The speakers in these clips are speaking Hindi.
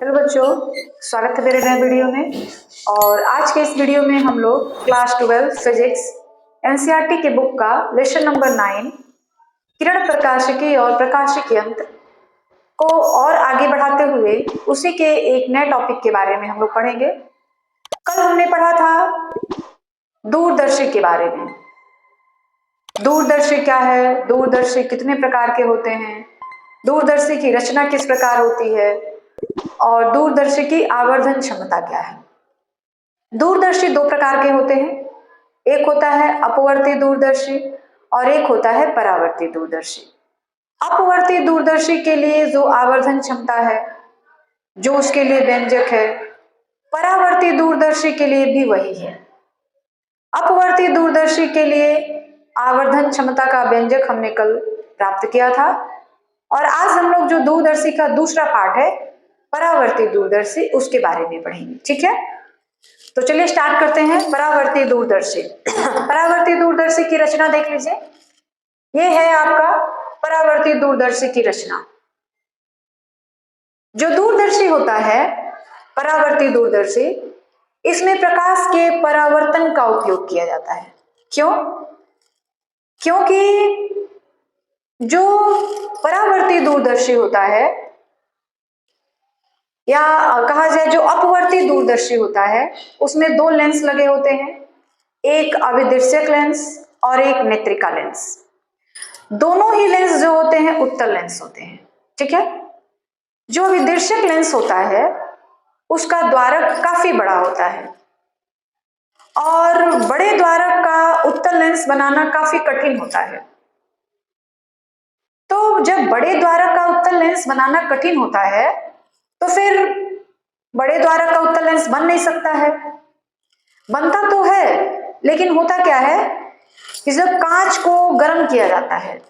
हेलो बच्चों, स्वागत है मेरे नए वीडियो में। और आज के इस वीडियो में हम लोग क्लास 12 फिजिक्स एनसीईआरटी के बुक का लेसन नंबर 9 किरण प्रकाशिकी और प्रकाशिकी यंत्र को और आगे बढ़ाते हुए उसी के एक नए टॉपिक के बारे में हम लोग पढ़ेंगे। कल हमने पढ़ा था दूरदर्शी के बारे में। दूरदर्शी क्या है, दूरदर्शी कितने प्रकार के होते हैं, दूरदर्शी की रचना किस प्रकार होती है और दूरदर्शी की आवर्धन क्षमता क्या है। दूरदर्शी दो प्रकार के होते हैं, एक होता है अपवर्ती दूरदर्शी और एक होता है परावर्ती दूरदर्शी। अपवर्ती दूरदर्शी के लिए जो आवर्धन क्षमता है, जो उसके लिए व्यंजक है, परावर्ती दूरदर्शी के लिए भी वही है। अपवर्ती दूरदर्शी के लिए आवर्धन क्षमता का व्यंजक हमने कल प्राप्त किया था और आज हम लोग जो दूरदर्शी का दूसरा पार्ट है परावर्ती दूरदर्शी, उसके बारे में पढ़ेंगे। ठीक है, तो चलिए स्टार्ट करते हैं। परावर्ती दूरदर्शी परावर्ती दूरदर्शी की रचना देख लीजिए। ये है आपका परावर्ती दूरदर्शी की रचना। जो दूरदर्शी होता है परावर्ती दूरदर्शी, इसमें प्रकाश के परावर्तन का उपयोग किया जाता है। क्यों? क्योंकि जो परावर्ती दूरदर्शी होता है या कहा जाए जो अपवर्ती दूरदर्शी होता है, उसमें दो लेंस लगे होते हैं, एक अभिदृश्यक लेंस और एक नेत्रिका लेंस। दोनों ही लेंस जो होते हैं उत्तल लेंस होते हैं। ठीक है, जो अभिदृश्यक लेंस होता है उसका द्वारक काफी बड़ा होता है और बड़े द्वारक का उत्तल लेंस बनाना काफी कठिन होता है। तो जब बड़े द्वारक का उत्तल लेंस बनाना कठिन होता है तो फिर बड़े द्वारक का उत्तल लेंस बन नहीं सकता है। बनता तो है, लेकिन होता क्या है कि जब कांच को गर्म किया जाता है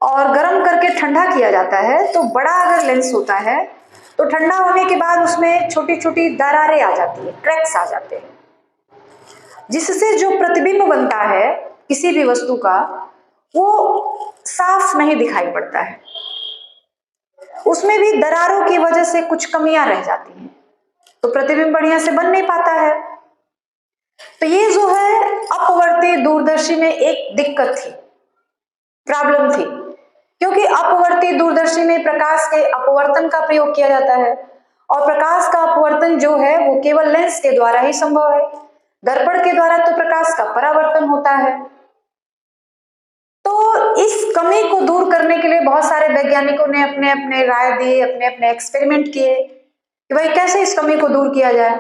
और गर्म करके ठंडा किया जाता है तो बड़ा अगर लेंस होता है तो ठंडा होने के बाद उसमें छोटी छोटी दरारें आ जाती है, क्रैक्स आ जाते हैं, जिससे जो प्रतिबिंब बनता है किसी भी वस्तु का वो साफ नहीं दिखाई पड़ता है। उसमें भी दरारों की वजह से कुछ कमियां रह जाती हैं, तो प्रतिबिंब बढ़िया से बन नहीं पाता है। तो ये जो है अपवर्ती दूरदर्शी में एक दिक्कत थी, प्रॉब्लम थी, क्योंकि अपवर्ती दूरदर्शी में प्रकाश के अपवर्तन का प्रयोग किया जाता है और प्रकाश का अपवर्तन जो है वो केवल लेंस के द्वारा ही संभव है। दर्पण के द्वारा तो प्रकाश का परावर्तन होता है। तो इस कमी को दूर करने के लिए बहुत सारे वैज्ञानिकों ने अपने अपने राय दिए, अपने अपने एक्सपेरिमेंट किए कि भाई कैसे इस कमी को दूर किया जाए।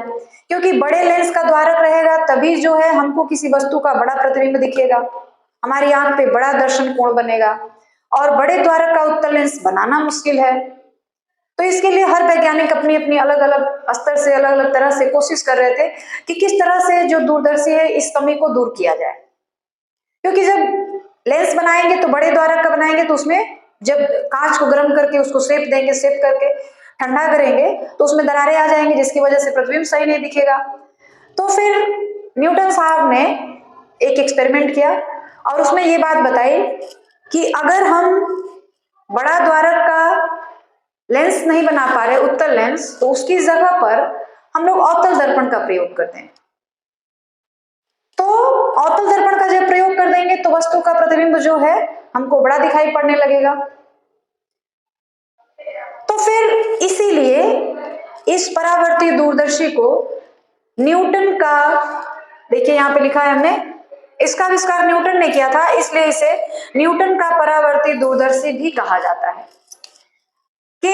क्योंकि बड़े लेंस का द्वारक रहेगा तभी जो है हमको किसी वस्तु का बड़ा प्रतिबिंब दिखेगा, हमारी आंख पे बड़ा दर्शन कोण बनेगा, और बड़े द्वारक का उत्तल लेंस बनाना मुश्किल है। तो इसके लिए हर वैज्ञानिक अपनी अपनी अलग अलग स्तर से, अलग अलग तरह से कोशिश कर रहे थे कि किस तरह से जो दूरदर्शी है इस कमी को दूर किया जाए। क्योंकि जब लेंस बनाएंगे तो बड़े द्वारक का बनाएंगे तो उसमें जब कांच को गर्म करके उसको शेप देंगे, शेप करके ठंडा करेंगे तो उसमें दरारें आ जाएंगी, जिसकी वजह से प्रतिबिंब सही नहीं दिखेगा। तो फिर न्यूटन साहब ने एक एक्सपेरिमेंट किया और उसमें ये बात बताई कि अगर हम बड़ा द्वारक का लेंस नहीं बना पा रहे, उत्तल लेंस, तो उसकी जगह पर हम लोग अवतल दर्पण का प्रयोग करते हैं। तो अवतल दर्पण का जब प्रयोग कर देंगे तो वस्तु का प्रतिबिंब जो है हमको बड़ा दिखाई पड़ने लगेगा। तो फिर इसीलिए इस परावर्ती दूरदर्शी को न्यूटन का, देखिए यहां पे लिखा है हमने, इसका आविष्कार न्यूटन ने किया था, इसलिए इसे न्यूटन का परावर्ती दूरदर्शी भी कहा जाता है। कि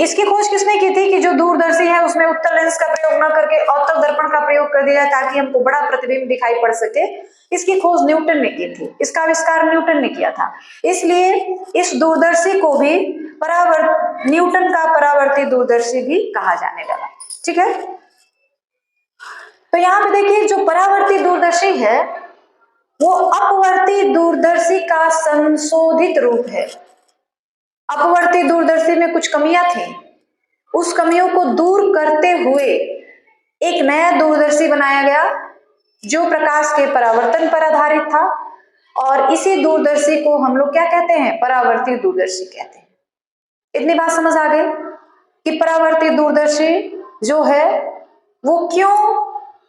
इसकी खोज किसने की थी कि जो दूरदर्शी है उसमें उत्तल लेंस का प्रयोग न करके अवतल दर्पण का प्रयोग कर दिया जाए ताकि हमको बड़ा प्रतिबिंब दिखाई पड़ सके। इसकी खोज न्यूटन ने की थी, इसका आविष्कार न्यूटन ने किया था, इसलिए इस दूरदर्शी को भी न्यूटन का परावर्ती दूरदर्शी भी कहा जाने लगा। ठीक है, तो यहाँ पे देखिए जो परावर्ती दूरदर्शी है वो अपवर्ती दूरदर्शी का संशोधित रूप है। अपवर्ती दूरदर्शी में कुछ कमियां थी, उस कमियों को दूर करते हुए एक नया दूरदर्शी बनाया गया जो प्रकाश के परावर्तन पर आधारित था, और इसी दूरदर्शी को हम लोग क्या कहते हैं, परावर्ती दूरदर्शी कहते हैं। इतनी बात समझ आ गई। कि परावर्ती दूरदर्शी जो है वो क्यों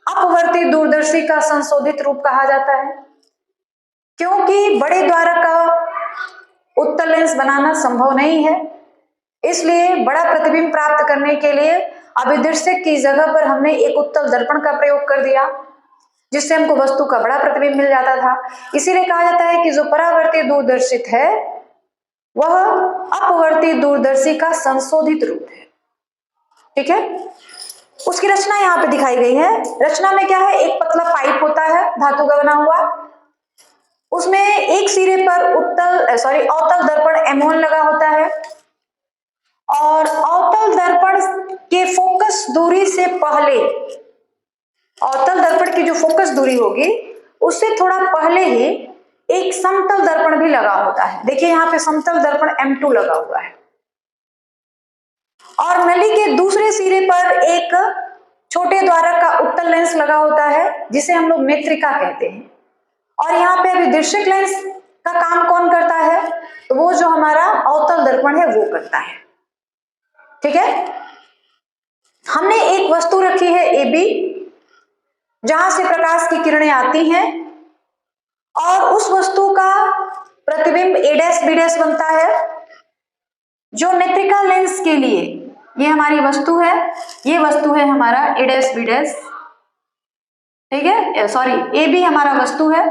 अपवर्ती दूरदर्शी का संशोधित रूप कहा जाता है? क्योंकि बड़े द्वारक का उत्तल लेंस बनाना संभव नहीं है, इसलिए बड़ा प्रतिबिंब प्राप्त करने के लिए अभिदर्शक की जगह पर हमने एक उत्तल दर्पण का प्रयोग कर दिया, जिससे हमको वस्तु का बड़ा प्रतिबिंब मिल जाता था। इसीलिए कहा जाता है कि जो परावर्ती दूरदर्शित है वह अपवर्ती दूरदर्शी का संशोधित रूप है। ठीक है, उसकी रचना यहाँ पे दिखाई गई है। रचना में क्या है, एक पतला पाइप होता है धातु का बना हुआ, उसमें एक सिरे पर अवतल दर्पण M1 लगा होता है और अवतल दर्पण के फोकस दूरी से पहले, अवतल दर्पण की जो फोकस दूरी होगी उससे थोड़ा पहले ही एक समतल दर्पण भी लगा होता है। देखिए यहाँ पे समतल दर्पण M2 लगा हुआ है और नली के दूसरे सिरे पर एक छोटे द्वारक का उत्तल लेंस लगा होता है जिसे हम लोग नेत्रिका कहते हैं। और यहाँ पे अभी दर्शक लेंस का काम कौन करता है, तो वो जो हमारा अवतल दर्पण है वो करता है। ठीक है, हमने एक वस्तु रखी है AB जहां से प्रकाश की किरणें आती हैं और उस वस्तु का प्रतिबिंब A', B' बनता है, जो नेत्रिका लेंस के लिए ये हमारी वस्तु है, ये वस्तु है हमारा A', ठीक है, AB हमारा वस्तु है,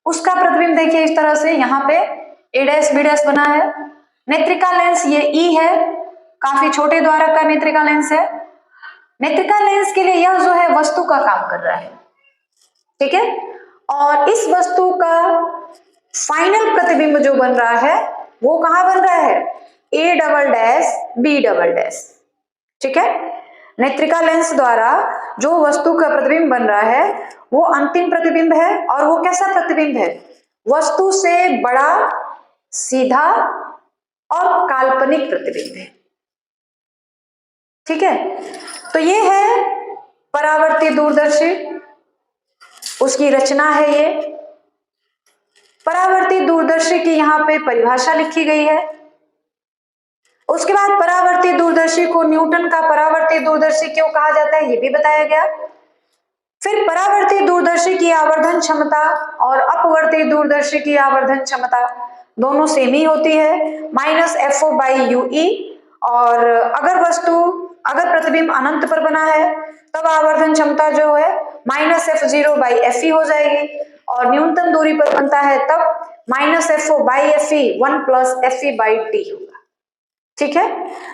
उसका प्रतिबिंब देखिए इस तरह से यहाँ पे A', बना है। नेत्रिका लेंस ये E है, काफी छोटे द्वारक का नेत्रिका लेंस है। नेत्रिका लेंस के लिए यह जो है वस्तु का काम कर रहा है। ठीक है, और इस वस्तु का फाइनल प्रतिबिंब जो बन रहा है वो कहां बन रहा है, A', B'। ठीक है, नेत्रिका लेंस द्वारा जो वस्तु का प्रतिबिंब बन रहा है वो अंतिम प्रतिबिंब है और वो कैसा प्रतिबिंब है, वस्तु से बड़ा, सीधा और काल्पनिक प्रतिबिंब है। ठीक है, तो ये है परावर्ती दूरदर्शी, उसकी रचना है ये। परावर्ती दूरदर्शी की यहाँ पे परिभाषा लिखी गई है। उसके बाद परावर्ती दूरदर्शी को न्यूटन का परावर्ती दूरदर्शी क्यों कहा जाता है ये भी बताया गया। फिर परावर्ती दूरदर्शी की आवर्धन क्षमता और अपवर्ती दूरदर्शी की आवर्धन क्षमता दोनों सेम ही होती है, -FO/UE। और अगर प्रतिबिंब अनंत पर बना है तब आवर्धन क्षमता जो है -F0/FE हो जाएगी, और न्यूनतम दूरी पर बनता है तब -FO/FE 1 + FE/T होगा। ठीक है,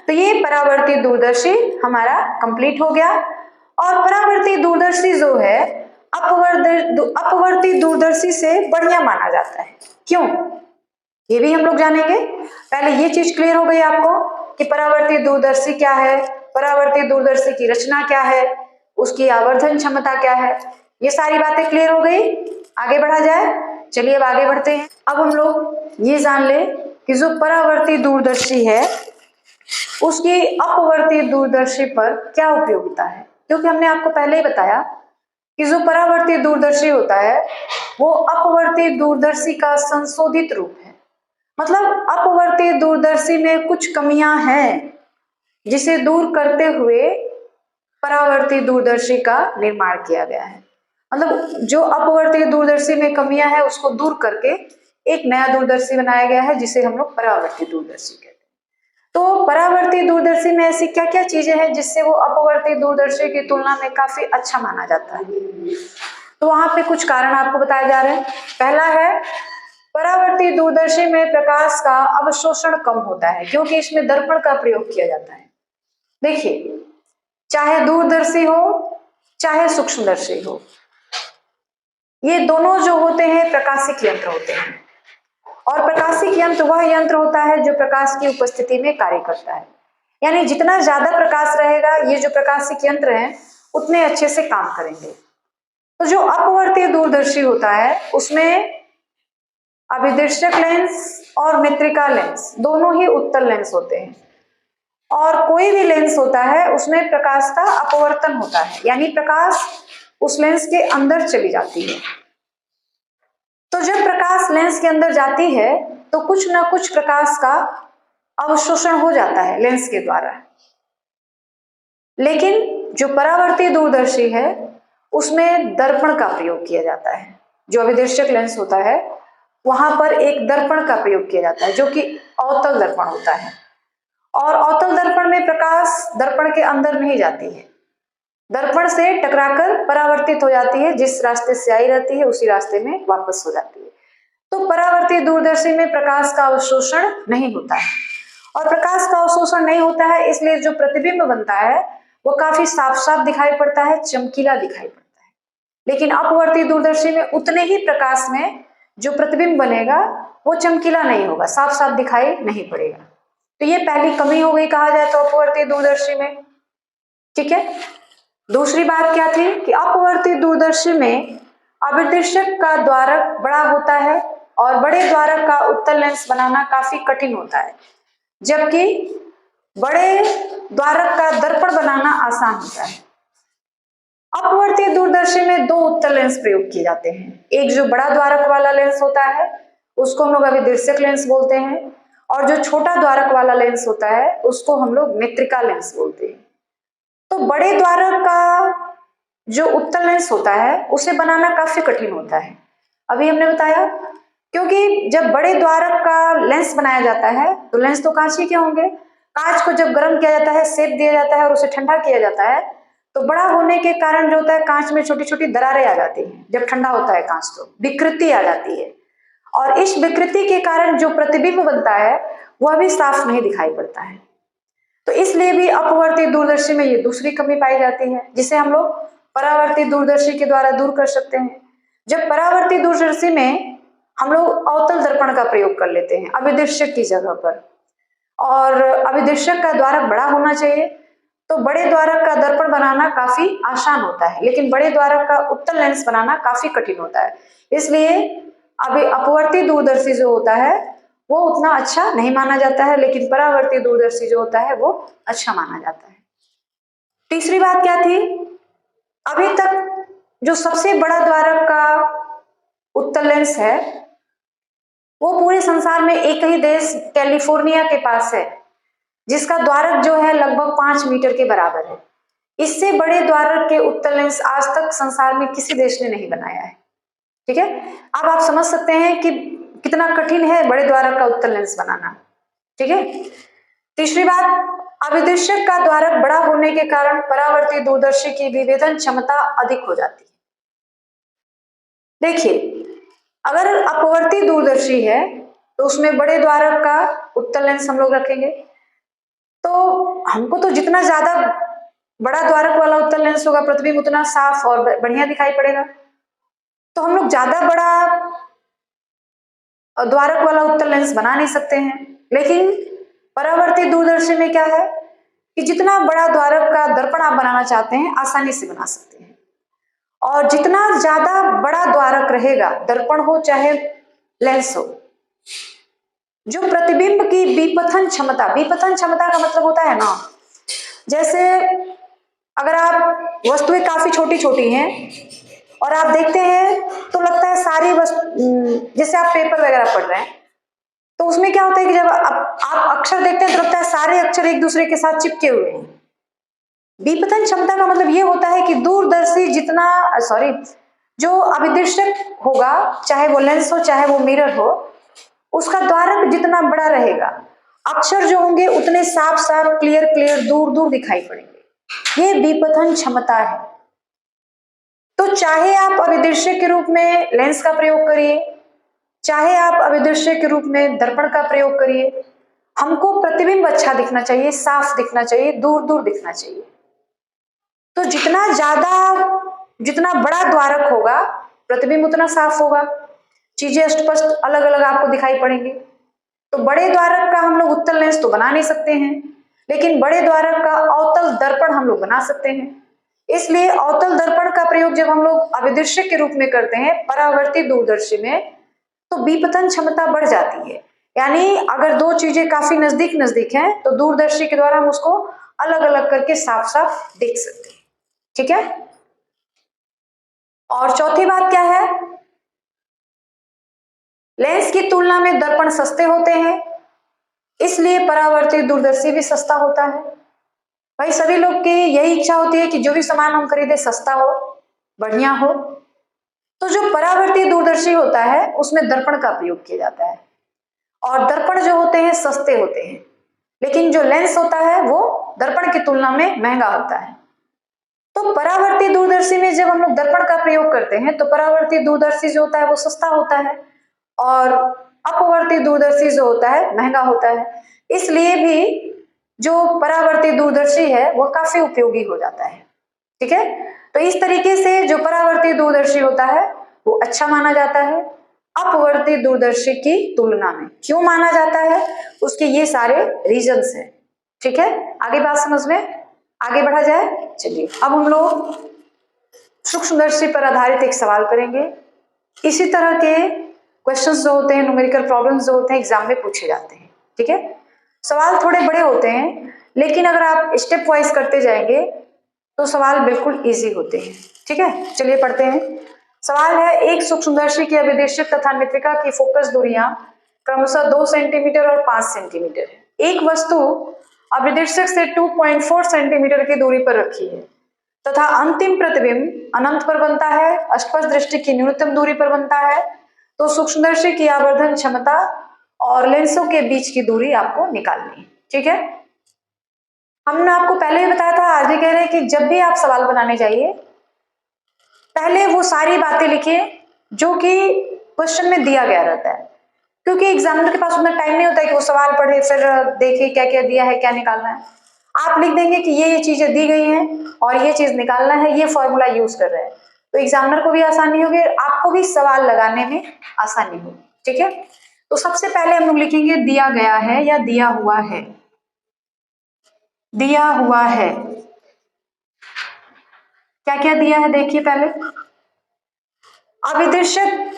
तो ये परावर्ती दूरदर्शी हमारा कंप्लीट हो गया। और परावर्ती दूरदर्शी जो है अपवर्ती दूरदर्शी से बढ़िया माना जाता है। क्यों, ये भी हम लोग जानेंगे। पहले ये चीज क्लियर हो गई आपको कि परावर्ती दूरदर्शी क्या है, परावर्ती दूरदर्शी की रचना क्या है, उसकी आवर्धन क्षमता क्या है, ये सारी बातें क्लियर हो गई। आगे बढ़ा जाए, चलिए अब आगे बढ़ते हैं। अब हम लोग ये जान ले कि जो परावर्ती दूरदर्शी है उसकी अपवर्ती दूरदर्शी पर क्या उपयोगिता है, क्योंकि हमने आपको पहले ही बताया कि जो परावर्ती दूरदर्शी होता है वो अपवर्ती दूरदर्शी का संशोधित रूप है। मतलब अपवर्ती दूरदर्शी में कुछ कमियां हैं जिसे दूर करते हुए परावर्ती दूरदर्शी का निर्माण किया गया है। मतलब जो अपवर्ती दूरदर्शी में कमियां हैं उसको दूर करके एक नया दूरदर्शी बनाया गया है जिसे हम लोग परावर्ती दूरदर्शी कहते हैं। तो परावर्ती दूरदर्शी में ऐसी क्या क्या चीजें हैं जिससे वो अपवर्ती दूरदर्शी की तुलना में काफी अच्छा माना जाता है, तो वहां पे कुछ कारण आपको बताए जा रहे हैं। पहला है, परावर्ती दूरदर्शी में प्रकाश का अवशोषण कम होता है क्योंकि इसमें दर्पण का प्रयोग किया जाता है। देखिए, चाहे दूरदर्शी हो चाहे सूक्ष्मदर्शी हो, ये दोनों जो होते हैं प्रकाशिक यंत्र होते हैं, और प्रकाशिक यंत्र वह यंत्र होता है जो प्रकाश की उपस्थिति में कार्य करता है। यानी जितना ज्यादा प्रकाश रहेगा ये जो प्रकाशिक यंत्र हैं उतने अच्छे से काम करेंगे। तो जो अपवर्ती दूरदर्शी होता है उसमें अभिदर्शक लेंस और नेत्रिका लेंस दोनों ही उत्तल लेंस होते हैं, और कोई भी लेंस होता है उसमें प्रकाश का अपवर्तन होता है, यानी प्रकाश उस लेंस के अंदर चली जाती है। तो जब प्रकाश लेंस के अंदर जाती है तो कुछ ना कुछ प्रकाश का अवशोषण हो जाता है लेंस के द्वारा, लेकिन जो परावर्ती दूरदर्शी है उसमें दर्पण का प्रयोग किया जाता है। जो अभिदर्शक लेंस होता है वहां पर एक दर्पण का प्रयोग किया जाता है जो कि अवतल दर्पण होता है। और अवतल दर्पण में प्रकाश दर्पण के अंदर नहीं जाती है, दर्पण से टकराकर परावर्तित हो जाती है, जिस रास्ते से आई रहती है उसी रास्ते में वापस हो जाती है। तो परावर्ती दूरदर्शी में प्रकाश का अवशोषण नहीं होता है, और प्रकाश का अवशोषण नहीं होता है इसलिए जो प्रतिबिंब बनता है वो काफी साफ साफ दिखाई पड़ता है, चमकीला दिखाई पड़ता है। लेकिन अपवर्ती दूरदर्शी में उतने ही प्रकाश में जो प्रतिबिंब बनेगा वो चमकीला नहीं होगा, साफ साफ दिखाई नहीं पड़ेगा। तो ये पहली कमी हो गई कहा जाए तो अपवर्ती दूरदर्शी में। ठीक है, दूसरी बात क्या थी कि अपवर्ती दूरदर्शी में अभिदर्शक का द्वारक बड़ा होता है और बड़े द्वारक का उत्तल लेंस बनाना काफी कठिन होता है, जबकि बड़े द्वारक का दर्पण बनाना आसान होता है। अपवर्ती दूरदर्शी में दो उत्तल लेंस प्रयोग किए जाते हैं। एक जो बड़ा द्वारक वाला लेंस होता है उसको हम लोग अभिदर्शक लेंस बोलते हैं, और जो छोटा द्वारक वाला लेंस होता है उसको हम लोग नेत्रिका लेंस बोलते हैं। तो बड़े द्वारक का जो उत्तल लेंस होता है उसे बनाना काफी कठिन होता है, अभी हमने बताया, क्योंकि जब बड़े द्वारक का लेंस बनाया जाता है तो लेंस तो कांच ही के होंगे। कांच को जब गर्म किया जाता है, सेक दिया जाता है और उसे ठंडा किया जाता है, तो बड़ा होने के कारण जो होता है कांच में छोटी छोटी दरारें आ जाती हैं। जब ठंडा होता है कांच तो विकृति आ जाती है, और इस विकृति के कारण जो प्रतिबिंब बनता है वह भी साफ नहीं दिखाई पड़ता है। तो इसलिए भी अपवर्ती दूरदर्शी में ये दूसरी कमी पाई जाती है, जिसे हम लोग परावर्ती दूरदर्शी के द्वारा दूर कर सकते हैं। जब परावर्ती दूरदर्शी में हम लोग अवतल दर्पण का प्रयोग कर लेते हैं अभिदर्शक की जगह पर, और अभिदर्शक का द्वारक बड़ा होना चाहिए, तो बड़े द्वारक का दर्पण बनाना काफी आसान होता है, लेकिन बड़े द्वारक का उत्तल लेंस बनाना काफी कठिन होता है। इसलिए अभी अपवर्ती दूरदर्शी जो होता है वो उतना अच्छा नहीं माना जाता है, लेकिन परावर्ती दूरदर्शी जो होता है वो अच्छा माना जाता है। तीसरी बात क्या थी, अभी तक जो सबसे बड़ा द्वारक का उत्तल लेंस है वो पूरे संसार में एक ही देश कैलिफोर्निया के पास है, जिसका द्वारक जो है लगभग 5 मीटर के बराबर है। इससे बड़े द्वारक के उत्तल लेंस आज तक संसार में किसी देश ने नहीं बनाया है। ठीक है, अब आप समझ सकते हैं कि कितना कठिन है बड़े द्वारक का उत्तल लेंस बनाना। ठीक है, तीसरी बात, अभिदर्शक का द्वारक बड़ा होने के कारण परावर्ती दूरदर्शी की विभेदन क्षमता अधिक हो जाती है। देखिए, अगर अपवर्ती दूरदर्शी है तो उसमें बड़े द्वारक का उत्तल लेंस हम लोग रखेंगे, तो हमको तो जितना ज्यादा बड़ा द्वारक वाला उत्तल लेंस होगा प्रतिबिंब उतना साफ और बढ़िया दिखाई पड़ेगा। तो हम लोग ज्यादा बड़ा द्वारक वाला उत्तल लेंस बना नहीं सकते हैं, लेकिन परावर्ती दूरदर्शी में क्या है कि जितना बड़ा द्वारक का दर्पण आप बनाना चाहते हैं आसानी से बना सकते हैं, और जितना ज्यादा बड़ा द्वारक रहेगा, दर्पण हो चाहे लेंस हो, जो प्रतिबिंब की विपथन क्षमता, विपथन क्षमता का मतलब होता है ना, जैसे अगर आप वस्तुएं काफी छोटी छोटी हैं और आप देखते हैं तो लगता है सारी वस्तु, जैसे आप पेपर वगैरह पढ़ रहे हैं तो उसमें क्या होता है कि जब आप अक्षर देखते हैं तो लगता है सारे अक्षर एक दूसरे के साथ चिपके हुए हैं। विपथन क्षमता का मतलब ये होता है कि दूरदर्शी जितना जो अभिदर्शक होगा, चाहे वो लेंस हो चाहे वो मिरर हो, उसका द्वारक जितना बड़ा रहेगा अक्षर जो होंगे उतने साफ साफ क्लियर क्लियर दूर दूर दिखाई पड़ेंगे। ये विपथन क्षमता है। तो चाहे आप अभिदर्शक के रूप में लेंस का प्रयोग करिए, चाहे आप अभिदर्शक के रूप में दर्पण का प्रयोग करिए, हमको प्रतिबिंब अच्छा दिखना चाहिए, साफ दिखना चाहिए, दूर दूर दिखना चाहिए। तो जितना बड़ा द्वारक होगा प्रतिबिंब उतना साफ होगा, चीजें स्पष्ट अलग अलग आपको दिखाई पड़ेंगी। तो बड़े द्वारक का हम लोग उत्तल लेंस तो बना नहीं सकते हैं, लेकिन बड़े द्वारक का अवतल दर्पण हम लोग बना सकते हैं। इसलिए अवतल दर्पण का प्रयोग जब हम लोग अभिदर्शक के रूप में करते हैं परावर्ती दूरदर्शी में, तो विपथन क्षमता बढ़ जाती है। यानी अगर दो चीजें काफी नजदीक नजदीक हैं तो दूरदर्शी के द्वारा हम उसको अलग अलग करके साफ साफ देख सकते हैं। ठीक है, और चौथी बात क्या है, लेंस की तुलना में दर्पण सस्ते होते हैं, इसलिए परावर्ती दूरदर्शी भी सस्ता होता है। भाई सभी लोग की यही इच्छा होती है कि जो भी सामान हम खरीदे सस्ता हो, बढ़िया हो। तो जो परावर्ती दूरदर्शी होता है उसमें दर्पण का प्रयोग किया जाता है, और दर्पण जो होते हैं सस्ते होते हैं, लेकिन जो लेंस होता है वो दर्पण की तुलना में महंगा होता है। तो परावर्ती दूरदर्शी में जब हम लोग दर्पण का प्रयोग करते हैं तो परावर्ती दूरदर्शी जो होता है वो सस्ता होता है, और अपवर्ती दूरदर्शी जो होता है महंगा होता है। इसलिए भी जो परावर्ती दूरदर्शी है वो काफी उपयोगी हो जाता है। ठीक है, तो इस तरीके से जो परावर्ती दूरदर्शी होता है वो अच्छा माना जाता है अपवर्ती दूरदर्शी की तुलना में। क्यों माना जाता है, उसके ये सारे रीजंस हैं। ठीक है, आगे बात समझ में आगे बढ़ा जाए। चलिए अब हम लोग सूक्ष्मदर्शी पर आधारित एक सवाल करेंगे। इसी तरह के क्वेश्चंस जो होते हैं, न्यूमेरिकल प्रॉब्लम्स जो होते हैं एग्जाम में पूछे जाते हैं। ठीक है, सवाल थोड़े बड़े होते हैं, लेकिन अगर आप स्टेप वाइज करते जाएंगे तो सवाल बिल्कुल इजी होते हैं। ठीक है, चलिए पढ़ते हैं। सवाल है, एक सूक्ष्मदर्शी की अभिदेशक तथा नेत्रिका की फोकस दूरियां क्रमशः 2 सेंटीमीटर और 5 सेंटीमीटर है। एक वस्तु अभिदेशक से 2.4 सेंटीमीटर की दूरी पर रखी है तथा अंतिम प्रतिबिंब अनंत पर बनता है, अस्पष्ट दृष्टि की न्यूनतम दूरी पर बनता है। तो सूक्ष्मदर्शी की आवर्धन क्षमता और लेंसों के बीच की दूरी आपको निकालनी है। ठीक है, हमने आपको पहले ही बताया था, आज भी कह रहे हैं कि जब भी आप सवाल बनाने जाइए पहले वो सारी बातें लिखिए जो कि क्वेश्चन में दिया गया रहता है, क्योंकि एग्जामिनर के पास उतना टाइम नहीं होता है कि वो सवाल पढ़े फिर देखे क्या क्या दिया है क्या निकालना है। आप लिख देंगे कि ये चीजें दी गई हैं और ये चीज निकालना है, ये फॉर्मूला यूज कर रहे हैं, तो एग्जामिनर को भी आसानी होगी, आपको भी सवाल लगाने में आसानी होगी। ठीक है, तो सबसे पहले हम लोग लिखेंगे दिया गया है या दिया हुआ है। दिया हुआ है, क्या क्या दिया है देखिए पहले। अभिदर्शक,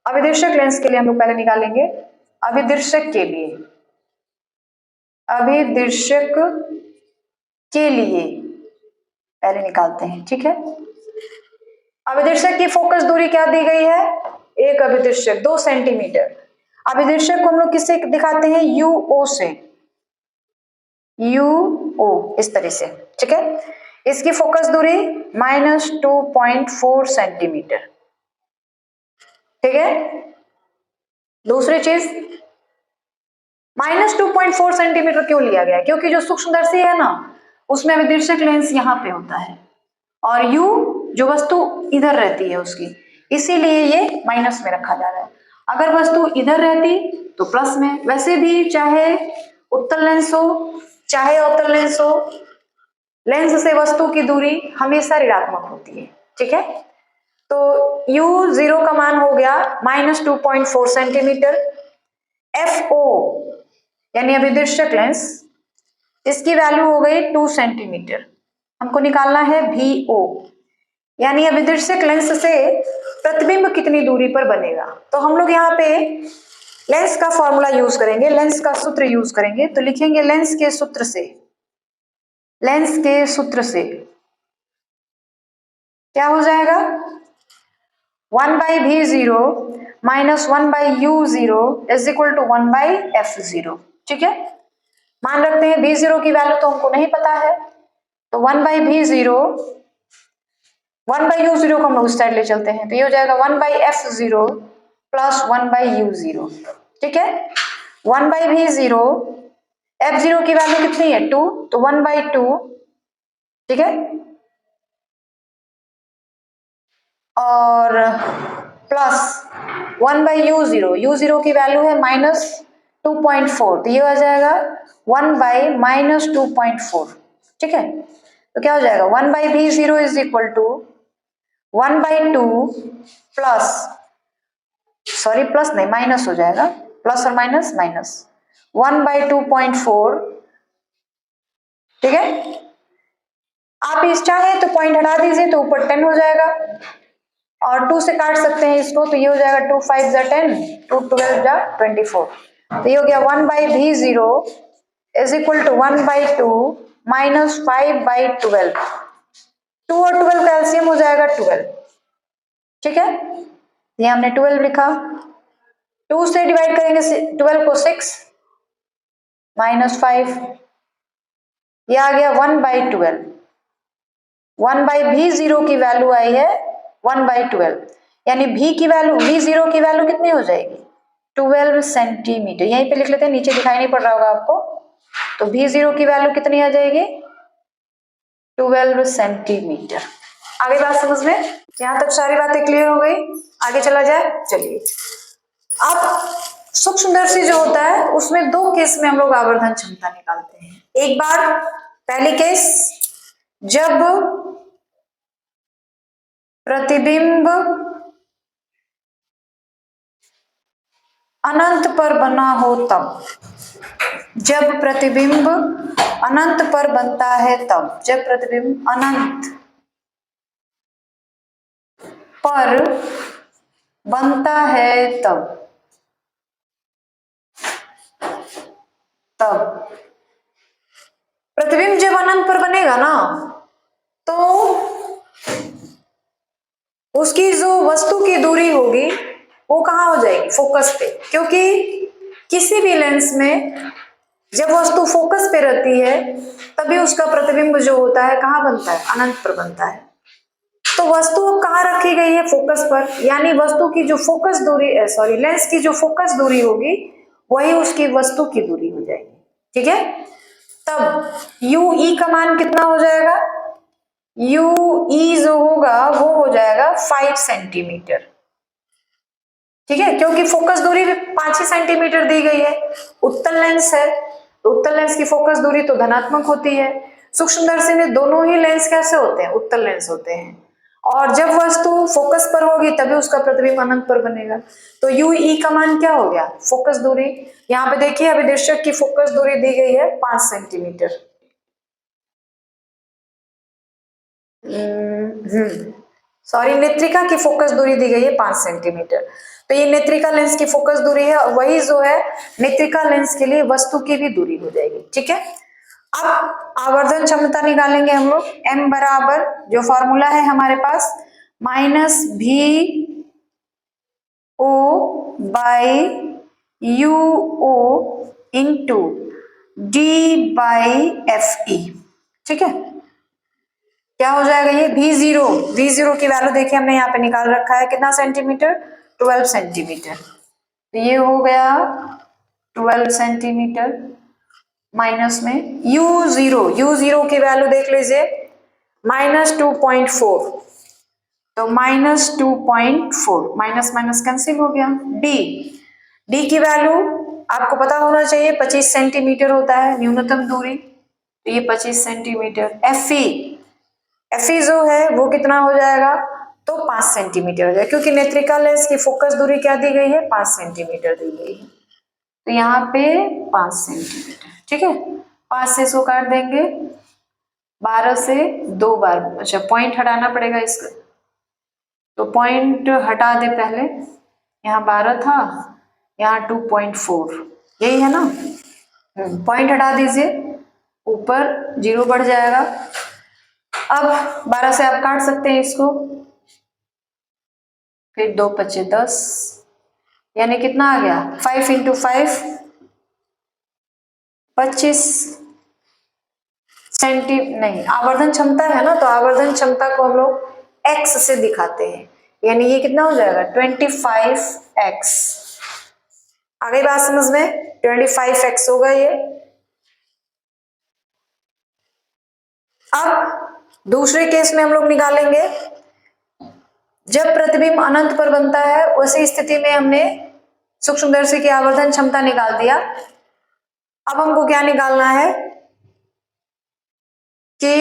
अभिदर्शक लेंस के लिए हम लोग पहले निकालेंगे। अभिदर्शक के लिए, अभिदर्शक के लिए पहले निकालते हैं। ठीक है, अभिदर्शक की फोकस दूरी क्या दी गई है, एक अभिदर्शक 2 सेंटीमीटर। अभिदर्शक को हम लोग किससे दिखाते हैं, यूओ से, यूओ इस तरह से। ठीक है, इसकी फोकस दूरी -2.4 सेंटीमीटर। ठीक है, दूसरी चीज -2.4 सेंटीमीटर क्यों लिया गया, क्योंकि जो सूक्ष्मदर्शी है ना उसमें अभिदर्शक लेंस यहाँ पे होता है और यू जो वस्तु इधर रहती है उसकी, इसीलिए ये माइनस में रखा जा रहा है। अगर वस्तु इधर रहती तो प्लस में। वैसे भी चाहे उत्तल लेंस हो चाहे अवतल लेंस हो, लेंस से वस्तु की दूरी हमेशा ऋणात्मक होती है। ठीक है, तो u0 का मान हो गया -2.4 सेंटीमीटर। FO यानी अभिदर्शक लेंस, इसकी वैल्यू हो गई 2 सेंटीमीटर। हमको निकालना है VO यानी अभिदर्शक लेंस से प्रतिबिंब कितनी दूरी पर बनेगा। तो हम लोग यहाँ पे लेंस का फॉर्मूला यूज करेंगे, लेंस का सूत्र यूज करेंगे। तो लिखेंगे लेंस के सूत्र से, लेंस के सूत्र से क्या हो जाएगा, 1/V0 - 1/U0 is equal to 1/F0। ठीक है, मान रखते हैं V0 की वैल्यू तो हमको नहीं पता है, तो 1/V0 1/U0 को हम लोग साइड ले चलते हैं, तो ये हो जाएगा 1/F0 प्लस 1/U0। ठीक है, 1/V0, F0 की वैल्यू कितनी है 2, तो 1/2। ठीक है, और प्लस 1/U0, U0 की वैल्यू है -2.4, तो ये हो जाएगा 1/-2.4। ठीक है, तो क्या हो जाएगा 1/V0 is equal to 1/2 plus, sorry plus नहीं माइनस हो जाएगा, प्लस और माइनस माइनस 1/2.4। ठीक है, आप इस चाहे तो पॉइंट हटा दीजिए तो ऊपर 10 हो जाएगा, और 2 से काट सकते हैं इसको, तो ये हो जाएगा 2 5 जा 10, 2 12 जा 24। तो ये हो गया 1/V0 is equal to 1/2 minus 5/12। 2 और 12 का एलसीएम हो जाएगा 12। ठीक है, ये हमने 12 लिखा। 2 से डिवाइड करेंगे 12 को 6 -5 ये आ गया 1/12। 1/V0 की वैल्यू आई है 1/12, यानी V0 की वैल्यू कितनी हो जाएगी 12 सेंटीमीटर। यहीं पे लिख लेते हैं, नीचे दिखाई नहीं पड़ रहा होगा आपको। तो V0 की वैल्यू कितनी आ जाएगी 12 सेंटीमीटर। आगे बात समझ में, यहां तक सारी बातें क्लियर हो गई। आगे चला जाए, चलिए। अब सूक्ष्मदर्शी जो होता है उसमें दो केस में हम लोग आवर्धन क्षमता निकालते हैं। एक बार पहली केस, जब प्रतिबिंब अनंत पर बना हो तब, जब प्रतिबिंब अनंत पर बनता है तब, जब प्रतिबिंब अनंत पर बनता है तब प्रतिबिंब जब अनंत पर बनेगा ना, तो उसकी जो वस्तु की दूरी होगी वो कहाँ हो जाएगी फोकस पे, क्योंकि किसी भी लेंस में जब वस्तु फोकस पे रहती है तभी उसका प्रतिबिंब जो होता है कहाँ बनता है अनंत पर बनता है। तो वस्तु कहाँ रखी गई है फोकस पर, यानी वस्तु की जो फोकस दूरी लेंस की जो फोकस दूरी होगी वही उसकी वस्तु की दूरी हो जाएगी। ठीक है, तब यू ई का मान कितना हो जाएगा, यू ई जो होगा वो हो जाएगा 5 सेंटीमीटर। ठीक है, क्योंकि फोकस दूरी 5 ही सेंटीमीटर दी गई है, उत्तल लेंस है तो उत्तल लेंस की फोकस दूरी तो धनात्मक होती है। सूक्ष्मदर्शी में दोनों ही लेंस कैसे होते हैं, उत्तल लेंस होते हैं, और जब वस्तु फोकस पर होगी तभी उसका प्रतिबिंब अनंत पर बनेगा। तो यू ई का मान क्या हो गया, फोकस दूरी। यहाँ पे देखिए अभी दर्शक की फोकस दूरी दी गई है 5 सेंटीमीटर। सॉरी, नेत्रिका की फोकस दूरी दी गई है 5 सेंटीमीटर। तो ये नेत्रिका लेंस की फोकस दूरी है, वही जो है नेत्रिका लेंस के लिए वस्तु की भी दूरी हो जाएगी। ठीक है, अब आवर्धन क्षमता निकालेंगे हम लोग। m बराबर जो फॉर्मूला है हमारे पास -V O by U O into D by Fe। ठीक है, क्या हो जाएगा ये V0 की वैल्यू देखिए हमने यहाँ पे निकाल रखा है कितना सेंटीमीटर 12 सेंटीमीटर। तो ये हो गया 12 सेंटीमीटर माइनस में U0 की वैल्यू देख लीजिए -2.4, तो -2.4 माइनस माइनस कैंसिल हो गया। D की वैल्यू आपको पता होना चाहिए 25 सेंटीमीटर होता है न्यूनतम दूरी, तो ये 25 सेंटीमीटर। Fe जो है वो कितना हो जाएगा, तो 5 सेंटीमीटर हो जाएगा, क्योंकि नेत्रिका लेंस की फोकस दूरी क्या दी गई है 5 सेंटीमीटर दी गई है, तो यहाँ पे 5 सेंटीमीटर। ठीक है, 5 से इसको काट देंगे, 12 से 2 बार, अच्छा पॉइंट हटाना पड़ेगा इसका, तो पॉइंट हटा दे पहले, यहाँ 12 था, यहाँ 2.4, यही है ना। पॉइंट हटा दीजिए, ऊपर 0 बढ़ जाएगा। अब 12 से आप काट सकते हैं इसको, फिर 2 × 10, यानी कितना आ गया 5 × 5 25 नहीं, आवर्धन क्षमता है ना, तो आवर्धन क्षमता को हम लोग x से दिखाते हैं, यानी ये कितना हो जाएगा 25x। आ गई बात समझ में, 25x होगा ये। अब दूसरे केस में हम लोग निकालेंगे, जब प्रतिबिंब अनंत पर बनता है उसी स्थिति में हमने सूक्ष्मदर्शी की आवर्धन क्षमता निकाल दिया। अब हमको क्या निकालना है कि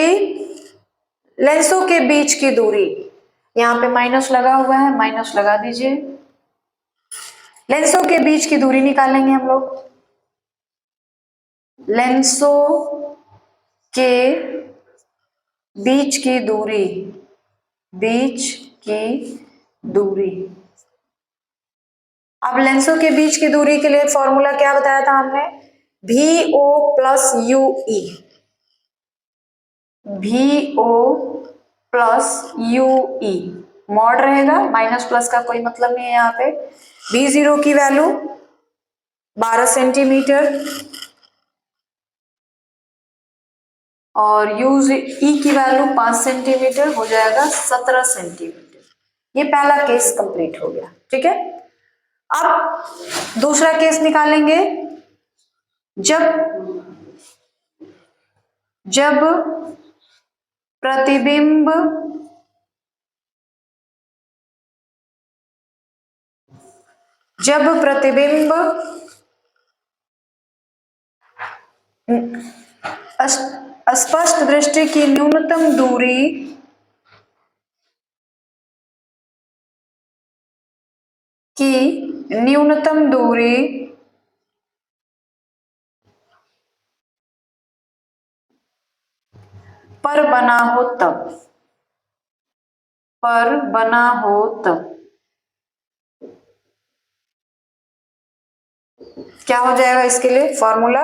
लेंसों के बीच की दूरी, यहाँ पे माइनस लगा हुआ है, माइनस लगा दीजिए। लेंसों के बीच की दूरी निकालेंगे हम लोग, लेंसों के बीच की दूरी, अब लेंसों के बीच की दूरी के लिए फॉर्मूला क्या बताया था हमने, VO plus UE, VO plus UE mod रहेगा, माइनस प्लस का कोई मतलब नहीं है यहाँ पे। V0 की वैल्यू 12 सेंटीमीटर, और यूज ई की वैल्यू 5 सेंटीमीटर हो जाएगा 17 सेंटीमीटर। ये पहला केस कंप्लीट हो गया। ठीक है, अब दूसरा केस निकालेंगे। जब जब प्रतिबिंब स्पष्ट दृष्टि की न्यूनतम दूरी पर बना हो तब क्या हो जाएगा? इसके लिए फॉर्मूला,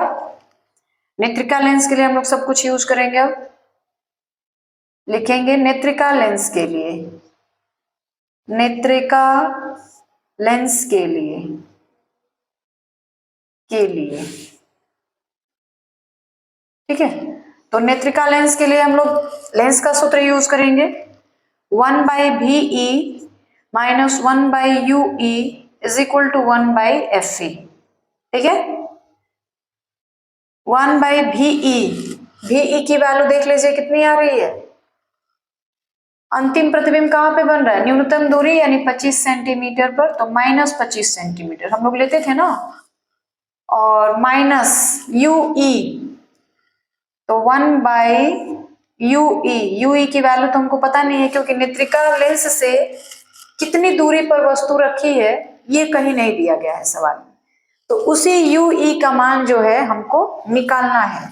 नेत्रिका लेंस के लिए हम लोग सब कुछ यूज करेंगे। अब लिखेंगे नेत्रिका लेंस के लिए, नेत्रिका लेंस के लिए ठीक है। तो नेत्रिका लेंस के लिए हम लोग लेंस का सूत्र यूज करेंगे, 1/VE minus 1/UE is equal to 1/FE। ठीक है, 1/VE, VE की वैल्यू देख लीजिए कितनी आ रही है। अंतिम प्रतिबिंब कहाँ पे बन रहा है? न्यूनतम दूरी यानी 25 सेंटीमीटर पर, तो माइनस 25 सेंटीमीटर हम लोग लेते थे ना, और माइनस UE, तो 1/UE। UE की वैल्यू तो हमको पता नहीं है, क्योंकि नेत्रिका लेंस से कितनी दूरी पर वस्तु रखी है ये कहीं नहीं दिया गया है सवाल में। तो उसी UE का मान जो है हमको निकालना है।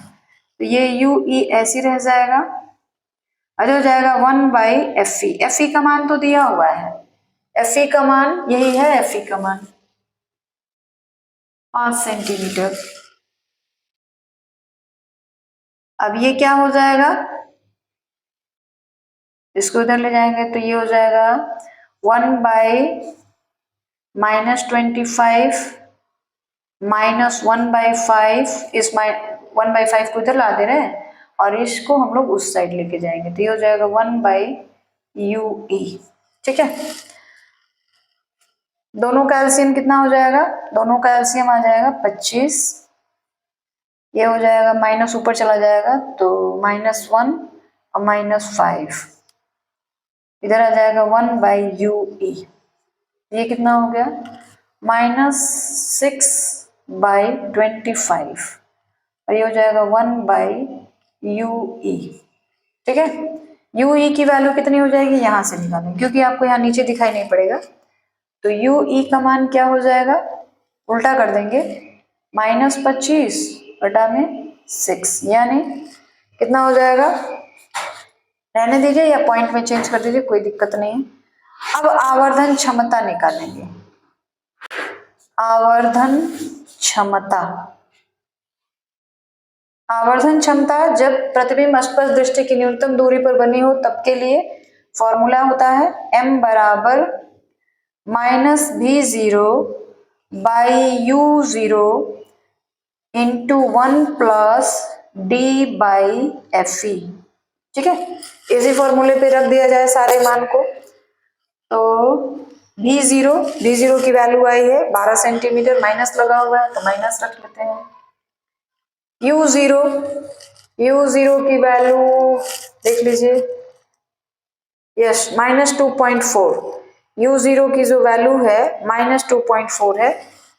तो ये UE ऐसी रह जाएगा और हो जाएगा 1/FE। FE का मान तो दिया हुआ है, FE का मान यही है, FE का मान 5 सेंटीमीटर। अब ये क्या हो जाएगा, इसको उधर ले जाएंगे तो ये हो जाएगा 1/-25 माइनस 1/5, इस 1/5 को इधर ला दे रहे हैं और इसको हम लोग उस साइड लेके जाएंगे, तो ये हो जाएगा 1/UE। ठीक है, दोनों का एलसीएम कितना हो जाएगा? दोनों का एलसीएम आ जाएगा 25, ये हो जाएगा माइनस ऊपर चला जाएगा तो -1 और -5, इधर आ जाएगा 1/UE। ये कितना हो गया? -6/25 और ये हो जाएगा 1/UE। ठीक है, UE की वैल्यू कितनी हो जाएगी यहां से निकालेंगे, क्योंकि आपको यहाँ नीचे दिखाई नहीं पड़ेगा। तो UE का मान क्या हो जाएगा? उल्टा कर देंगे, -25 बटा में 6, यानी कितना हो जाएगा? रहने दीजिए या पॉइंट में चेंज कर दीजिए, कोई दिक्कत नहीं है। अब आवर्धन क्षमता निकालेंगे। आवर्धन क्षमता जब प्रतिबिंब स्पष्ट दृष्टि की न्यूनतम दूरी पर बनी हो तब के लिए फॉर्मूला होता है m बराबर -V0/U0 इंटू 1+D/FE। ठीक है, इसी फॉर्मूले पे रख दिया जाए सारे मान को, तो V0 की वैल्यू आई है 12 सेंटीमीटर, माइनस लगा हुआ है तो माइनस रख लेते हैं। U0 की वैल्यू देख लीजिए, यस -2.4। U0 की जो वैल्यू है -2.4 है।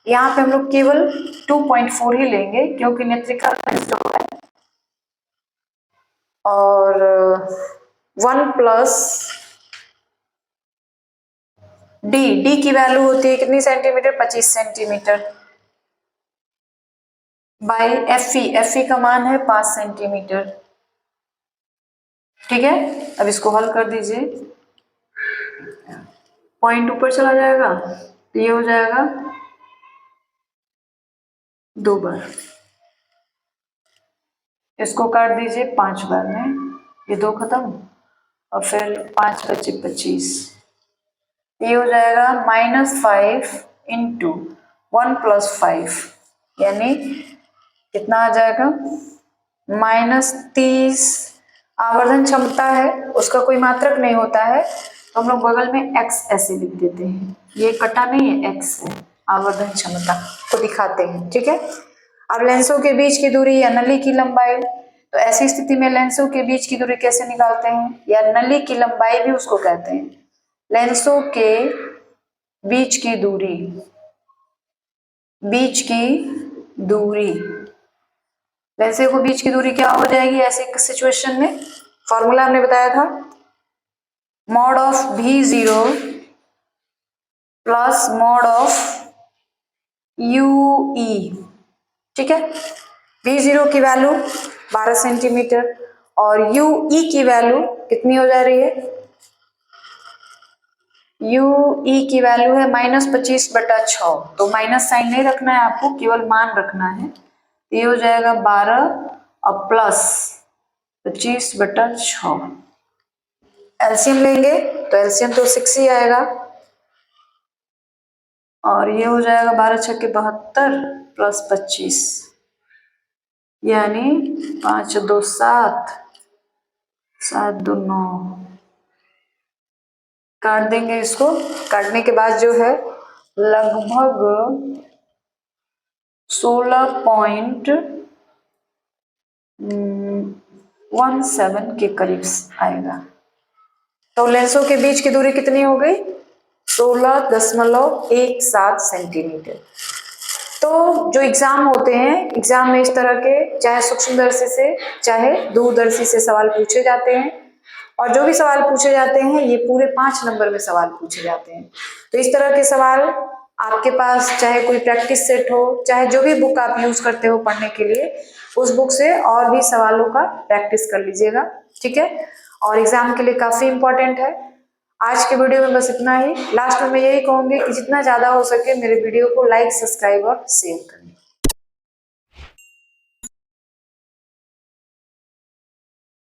यहाँ पे हम लोग केवल 2.4 ही लेंगे क्योंकि नेत्रिका लेंस जो है, और 1+D की वैल्यू होती है कितनी सेंटीमीटर? 25 सेंटीमीटर बाय FE का मान है 5 सेंटीमीटर। ठीक है, अब इसको हल कर दीजिए, पॉइंट ऊपर चला जाएगा तो ये हो जाएगा 2 बार, इसको काट दीजिए 5 बार में, ये 2 खत्म और फिर 5 बचे 25, ये हो जाएगा -5 इंटू 1+5, यानी कितना आ जाएगा? -30 आवर्धन क्षमता है, उसका कोई मात्रक नहीं होता है, तो हम लोग बगल में x ऐसे लिख देते हैं। ये कटा नहीं है, x है आवर्धन क्षमता को दिखाते हैं। ठीक है, अब लेंसों के बीच की दूरी या नली की लंबाई, तो ऐसी स्थिति में लेंसों के बीच की दूरी कैसे निकालते हैं, या नली की लंबाई भी उसको कहते हैं। लेंसों के बीच की दूरी, लेंसों को बीच की दूरी क्या हो जाएगी ऐसे सिचुएशन में? फॉर्मूला हमने बताया था, mod of V0 plus mod of UE। ठीक है, V0 की वैल्यू 12 सेंटीमीटर और UE की वैल्यू कितनी हो जा रही है? UE की वैल्यू है -25/6, तो माइनस साइन नहीं रखना है आपको, केवल मान रखना है। ये हो जाएगा 12 और प्लस 25/6। एलसीएम लेंगे तो एलसीएम तो 6 ही आएगा, और ये हो जाएगा 12 × 6 = 72 प्लस 25 यानी 5 × 2 = 7, 7 × 2 = 9। काट देंगे इसको, काटने के बाद जो है लगभग 16.17 के करीब आएगा। तो लेंसों के बीच की दूरी कितनी हो गई? 16.17 सेंटीमीटर। तो जो एग्जाम होते हैं, एग्जाम में इस तरह के चाहे सूक्ष्मदर्शी से चाहे दूरदर्शी से सवाल पूछे जाते हैं, और जो भी सवाल पूछे जाते हैं ये पूरे 5 नंबर में सवाल पूछे जाते हैं। तो इस तरह के सवाल आपके पास चाहे कोई प्रैक्टिस सेट हो, चाहे जो भी बुक आप यूज करते हो पढ़ने के लिए, उस बुक से और भी सवालों का प्रैक्टिस कर लीजिएगा। ठीक है, और एग्जाम के लिए काफी इंपॉर्टेंट है। आज के वीडियो में बस इतना ही। लास्ट में मैं यही कहूंगी कि जितना ज्यादा हो सके मेरे वीडियो को लाइक, सब्सक्राइब और शेयर करें।